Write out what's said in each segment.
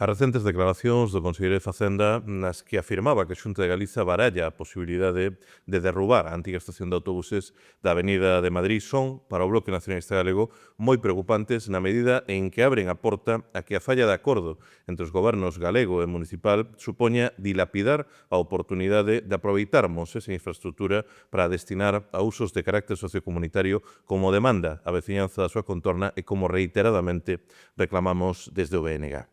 As recentes declaracións do Conselleiro de Facenda nas que afirmaba que a Xunta de Galiza baralla a posibilidade de derrubar a antiga estación de autobuses da Avenida de Madrid son, para o Bloque Nacionalista Galego, moi preocupantes na medida en que abren a porta a que a falla de acordo entre os gobernos galego e municipal supoña dilapidar a oportunidade de aproveitarmos esa infraestructura para destinar a usos de carácter sociocomunitario como demanda a veciñanza da súa contorna e como reiteradamente reclamamos desde o BNG.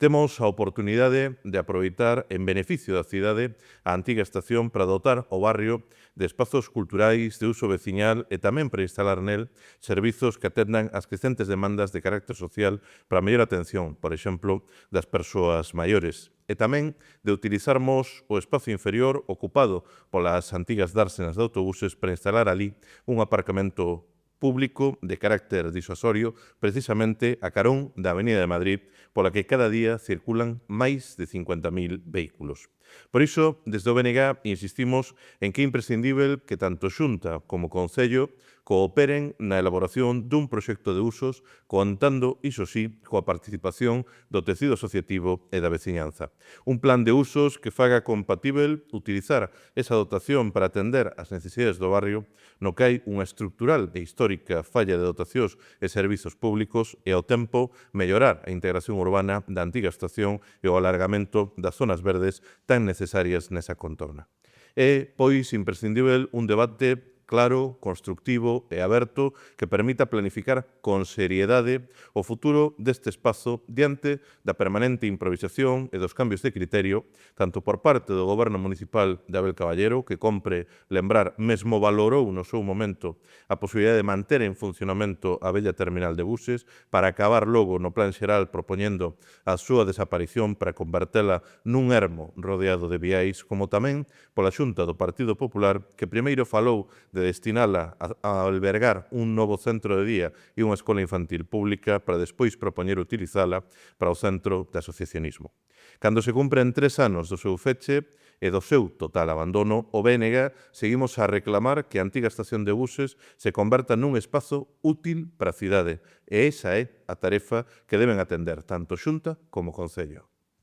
Temos a oportunidade de aproveitar en beneficio da cidade a antiga estación para dotar o barrio de espazos culturais de uso veciñal e tamén para instalar nel servizos que atendan as crecentes demandas de carácter social para a mellor atención, por exemplo, das persoas maiores. E tamén de utilizarmos o espazo inferior ocupado polas antigas dársenas de autobuses para instalar ali un aparcamento público de carácter disuasorio precisamente a carón da Avenida de Madrid pola que cada día circulan máis de 50.000 vehículos. Por iso, desde o BNG insistimos en que é imprescindível que tanto Xunta como Concello cooperen na elaboración dun proxecto de usos contando, iso sí, coa participación do tecido asociativo e da veciñanza. Un plan de usos que faga compatível utilizar esa dotación para atender as necesidades do barrio no que hai unha estructural e histórica falla de dotacións e servizos públicos e ao tempo mellorar a integración urbana da antiga estación e o alargamento das zonas verdes tan necesarias nesa contorna. É, pois, imprescindível un debate claro, constructivo e aberto que permita planificar con seriedade o futuro deste espazo diante da permanente improvisación e dos cambios de criterio, tanto por parte do Goberno Municipal de Abel Caballero, que compre lembrar mesmo valorou no seu momento a posibilidade de manter en funcionamento a bella terminal de buses para acabar logo no plan xeral propoñendo a súa desaparición para convertela nun ermo rodeado de viais, como tamén pola Xunta do Partido Popular, que primeiro falou de destinala a albergar un novo centro de día e unha escola infantil pública para despois propoñer utilizala para o centro de asociacionismo. Cando se cumpren 3 anos do seu feche e do seu total abandono, o BNG seguimos a reclamar que a antiga estación de buses se converta nun espazo útil para a cidade e esa é a tarefa que deben atender tanto Xunta como Concello.